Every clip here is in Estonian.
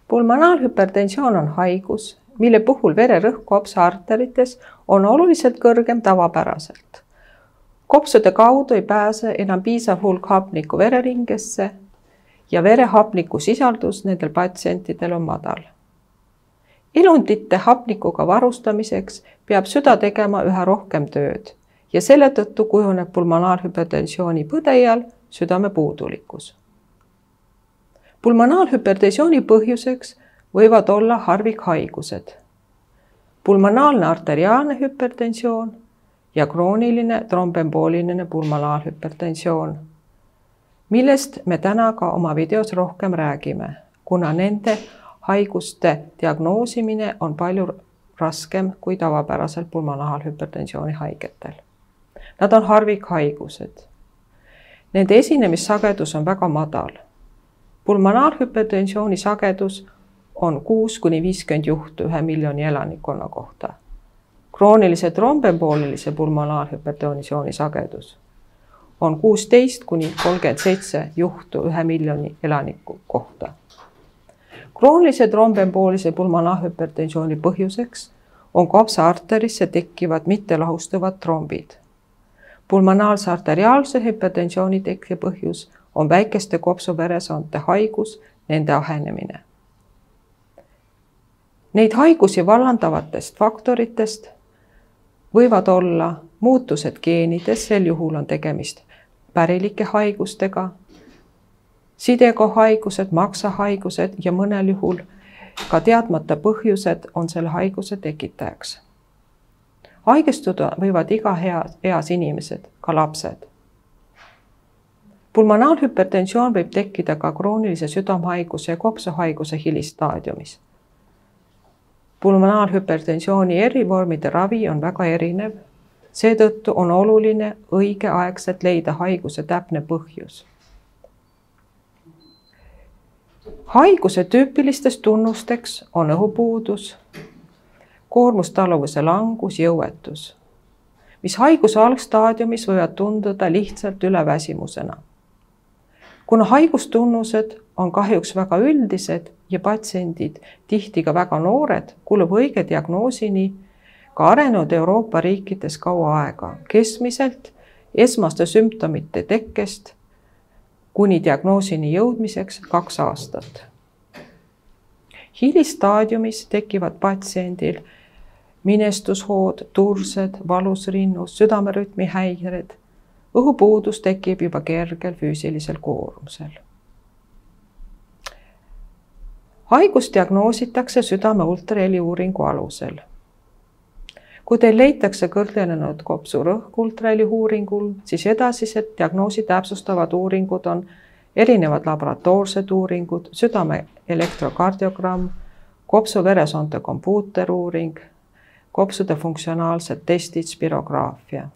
Pulmonaalhüpertensioon on haigus, mille puhul vererõhk kopsa arterites on oluliselt kõrgem tavapäraselt. Kopsude kaudu ei pääse enam piisav hulk hapnikku vereringesse ja vere hapniku sisaldus nendel patsientidel on madal. Elundite hapnikuga varustamiseks peab süda tegema üha rohkem tööd ja selle tõttu kujuneb pulmonaalhüpertensiooni põdejal südame puudulikkus. Pulmonaalhüpertensiooni põhjuseks võivad olla harvikhaigused, pulmonaalne arteriaalne hüpertensioon ja krooniline trombembooliline pulmonaalhüpertensioon, millest me täna ka oma videos rohkem räägime, kuna nende haiguste diagnoosimine on palju raskem kui tavapäraselt pulmonaalhüpertensiooni haigetel. Nad on harvikhaigused. Nende esinemissagedus on väga madal. Pulmonaalhüpertensiooni sagedus on 6–50 juhtu 1 miljoni elanikkonna kohta. Kroonilise trombemboolilise pulmonaalhüpertensiooni sagedus on 16–37 juhtu 1 miljoni elaniku kohta. Kroonilise trombemboolise pulmonaalhüpertensiooni põhjuseks on kopsa arterisse tekkivad mittelahustuvad trombid. Pulmonaalse arteriaalse hüpertensiooni tekke põhjus on väikeste kopsuveresoonte haigus, nende ahenemine. Neid haigusi vallandavatest faktoritest võivad olla muutused geenides, sel juhul on tegemist pärilike haigustega, sidekohaigused, maksahaigused ja mõnel juhul ka teadmata põhjused on selle haiguse tekitajaks. Haigestuda võivad iga eas inimesed, ka lapsed. Pulmonaalhüpertensioon võib tekkida ka kroonilise südamehaiguse ja kopsuhaiguse hilistaadiumis. Pulmonaalhüpertensiooni erivormide ravi on väga erinev, seetõttu on oluline õigeaegselt leida haiguse täpne põhjus. Haiguse tüüpilistest tunnusteks on õhupuudus, koormustaluvuse langus, jõuetus, mis haiguse algstaadiumis võivad tunduda lihtsalt üleväsimusena. Kuna haigustunnused on kahjuks väga üldised ja patsiendid tihti ka väga noored, kulub õige diagnoosini ka arenenud Euroopa riikides kaua aega, keskmiselt esmaste sümptomite tekkest kuni diagnoosini jõudmiseks 2 aastat. Hilistaadiumis tekivad patsiendil minestushood, tursed, valus rinnus, südamerütmi häired. Õhupuudus tekib juba kergel füüsilisel koormusel. Haigus diagnoositakse südame ultraheliuuringu alusel. Kui teil leitakse kõrglenenud kopsurõhk ultraheliuuringul, siis edasised diagnoosi täpsustavad uuringud on erinevad laboratoorsed uuringud, südame elektrokardiogramm, kopsuveresoonte kompuuteruuring, kopsude funktsionaalsed testid, spirograafia.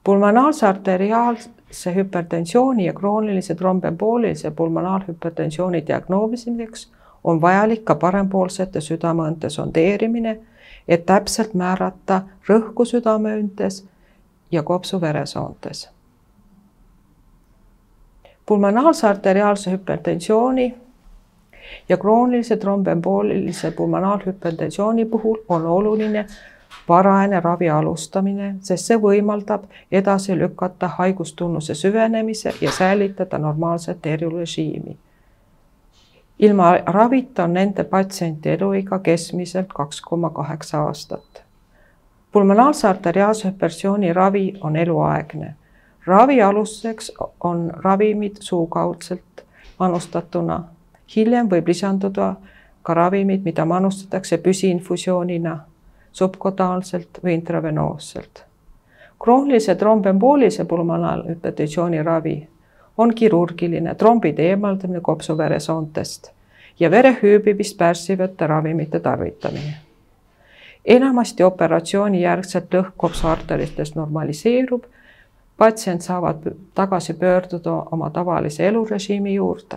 Pulmonaalse arteriaalse hüpertensiooni ja kroonilise trombemboolilise pulmonaalhüpertensiooni diagnoosimiseks on vajalik ka parempoolsete südameõnte sondeerimine, et täpselt määrata rõhku südameõntes ja kopsuveresoontes. Pulmonaalse arteriaalse hüpertensiooni ja kroonilise trombemboolilise pulmonaalhüpertensiooni puhul on oluline varajane ravi alustamine, sest see võimaldab edasi lükata haigustunnuse süvenemise ja säilitada normaalset elurežiimi. Ilma ravita on nende patsienti eluiga keskmiselt 2,8 aastat. Pulmonaalse arteriaalse hüpertensiooni ravi on eluaegne. Ravi aluseks on ravimid suukaudselt manustatuna. Hiljem võib lisanduda ka ravimid, mida manustatakse püsiinfusioonina, subkutaalselt või intravenoosselt. Kroonilise trombemboolise pulmonaalhüpertensiooni ravi on kirurgiline trombide eemaldamine kopsuveresoontest ja vere hüübimist pärssivate ravimite tarvitamine. Enamasti operatsiooni järgselt lõhk kopsuarteritest normaliseerub, patsient saavad tagasi pöörduda oma tavalise elurežiimi juurde.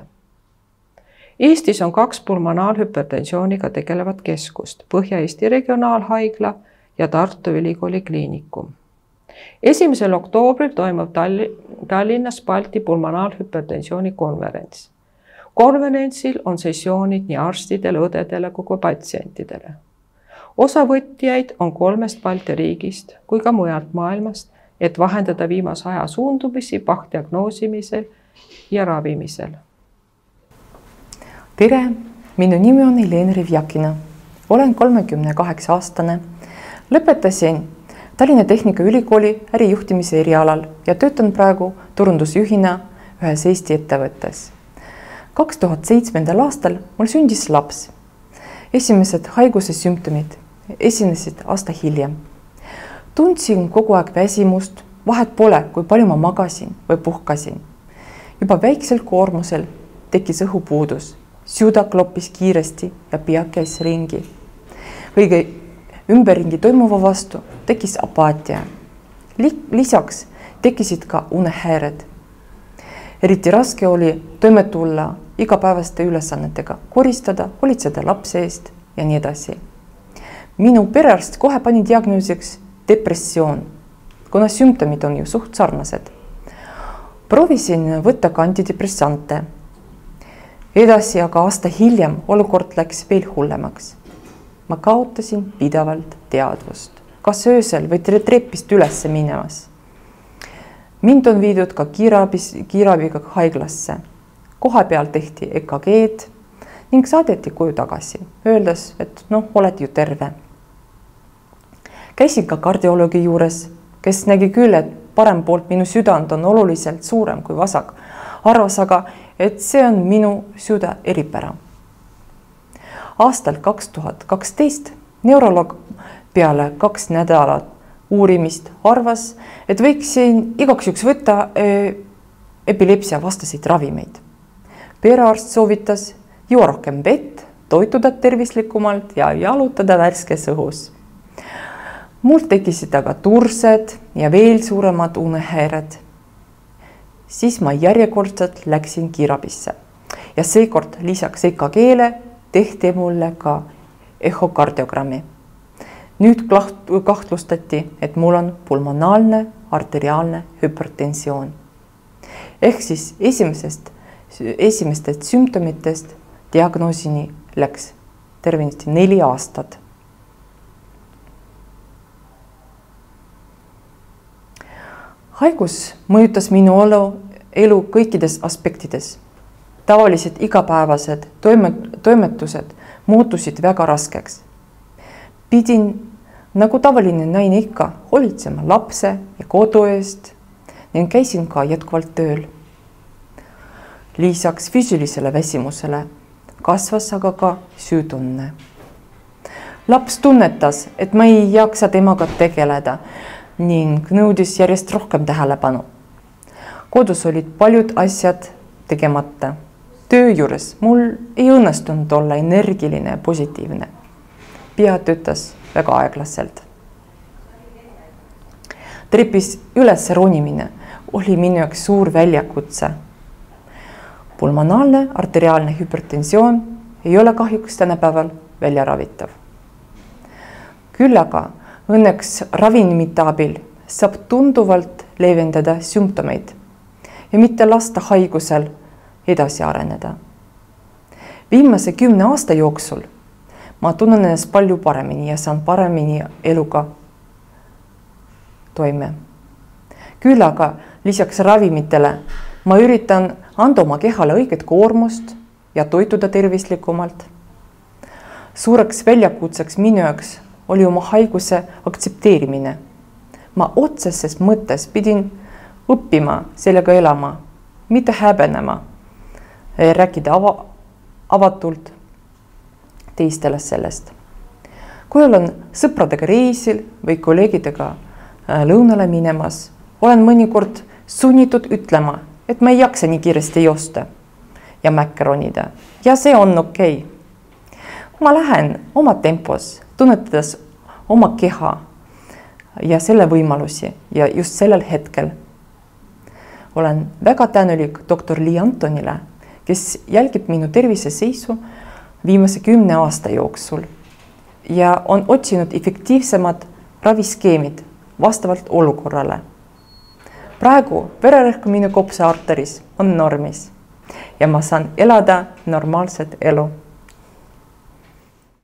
Eestis on 2 pulmonaalhüpertensiooniga tegelevat keskust, Põhja-Eesti Regionaalhaigla ja Tartu Ülikooli Kliinikum. 1. oktoobril toimub Tallinnas Balti pulmonaalhüpertensiooni konverents, Konverentsil on sessioonid nii arstidele, õdedele kui patsientidele. Osavõtjaid on 3 Balti riigist kui ka mujalt maailmast, et vahendada viimase aja suundumisi PAH-diagnoosimisel ja ravimisel. Tere, minu nimi on Helena Rivjakina. Olen 38-aastane. Lõpetasin Tallinna Tehnikaülikooli ärijuhtimise erialal ja töötan praegu turundusjuhina ühes Eesti ettevõttes. 2007. aastal mul sündis laps. Esimesed haiguse sümptomid esinesid aasta hiljem. Tundsin kogu aeg väsimust, vahet pole, kui palju ma magasin või puhkasin. Juba väiksel koormusel tekkis õhupuudus, süda kloppis kiiresti ja pea käis ringi. Kõige ümberringi toimuva vastu tekkis apaatia. Lisaks tekkisid ka unehäired. Eriti raske oli toime tulla igapäevaste ülesannetega, koristada, hoolitseda lapse eest ja nii edasi. Minu perearst kohe pani diagnoosiks depressioon, kuna sümptomid on ju suht sarnased. Proovisin võtta ka antidepressante. Edasi aga aasta hiljem olukord läks veel hullemaks. Ma kaotasin pidevalt teadvust, kas öösel või trepist üles minemas. Mind on viidud ka kiirabiga haiglasse. Koha peal tehti EKG-d ning saadeti koju tagasi, öeldes, et oled ju terve. Käisin ka kardioloogi juures, kes nägi küll, et parem poolt minu südant on oluliselt suurem kui vasak. Arvas aga, et see on minu süda eripära. Aastal 2012 neuroloog peale 2 nädalat uurimist arvas, et võiksin igaks juhuks võtta epilepsia vastaseid ravimeid. Perearst soovitas juua rohkem vett, toituda tervislikumalt ja jalutada värskes õhus. Mul tekkisid aga tursed ja veel suuremad unehäired. Siis ma järjekordselt läksin kiirabisse ja seekord lisaks EKG-le tehti mulle ka ehokardiogrammi. Nüüd kahtlustati, et mul on pulmonaalne arteriaalne hüpertensioon. Ehk siis esimestest sümptomitest diagnoosini läks tervenisti 4 aastat. Haigus mõjutas minu elu kõikides aspektides. Tavalised igapäevased toimetused muutusid väga raskeks. Pidin nagu tavaline naine ikka hoolitsema lapse ja kodu eest ning käisin ka jätkuvalt tööl. Lisaks füüsilisele väsimusele kasvas aga ka süütunne. Laps tunnetas, et ma ei jaksa temaga tegeleda ning nõudis järjest rohkem tähelepanu. Kodus olid paljud asjad tegemata. Töö juures mul ei õnnestunud olla energiline ja positiivne. Pea töötas väga aeglaselt. Trepis üles ronimine oli minu jaoks suur väljakutse. Pulmonaalne arteriaalne hüpertensioon ei ole kahjuks tänapäeval välja ravitav. Küll aga õnneks ravimite abil saab tunduvalt leevendada sümptomeid ja mitte lasta haigusel edasi areneda. Viimase 10 aasta jooksul ma tunnen ennast palju paremini ja saan paremini eluga toime. Küll aga lisaks ravimitele ma üritan anda oma kehale õiget koormust ja toituda tervislikumalt. Suureks väljakutseks minu jaoks oli oma haiguse aktsepteerimine. Ma otseses mõttes pidin õppima sellega elama, mitte häbenema, rääkida avatult teistele sellest. Kui olen sõpradega reisil või kolleegidega lõunale minemas, olen mõnikord sunnitud ütlema, et ma ei jaksa nii kiiresti joosta ja mäkke ronida. Ja see on okei. Ma lähen oma tempos, tunnetades oma keha ja selle võimalusi ja just sellel hetkel. Olen väga tänulik doktor Lee Antonile, kes jälgib minu terviseseisu viimase 10 aasta jooksul ja on otsinud efektiivsemad raviskeemid vastavalt olukorrale. Praegu vererõhk minu kopsuarteris on normis ja ma saan elada normaalset elu.